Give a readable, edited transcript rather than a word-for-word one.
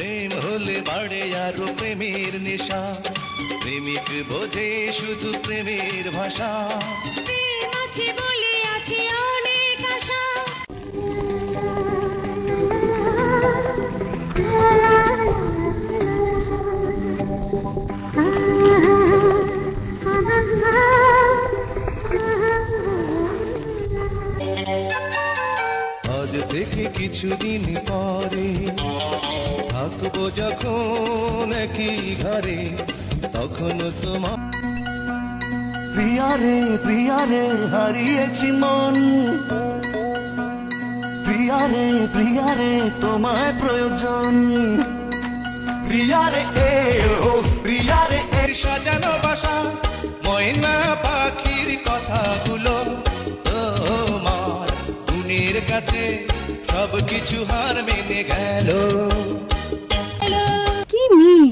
প্রেম হলে বাড়ে আরো প্রেমের নেশা, প্রেমিক বোঝে শুধু প্রেমের ভাষা। প্রেম আছে বলে আছে অনেক আশা। আজ থেকে কিছুদিন পরে থাকবো যখন একই ঘরে, তখন তোমার প্রিয়া রে হারিয়েছি মন, প্রিয়া রে তোমায় প্রয়োজন। প্রিয়া রে প্রিয়া রে সাজানো বাসা, ময়না পাখির কথাগুলো তোমার গুণের কাছে সবকিছু হার মেনে গেল। কি মিল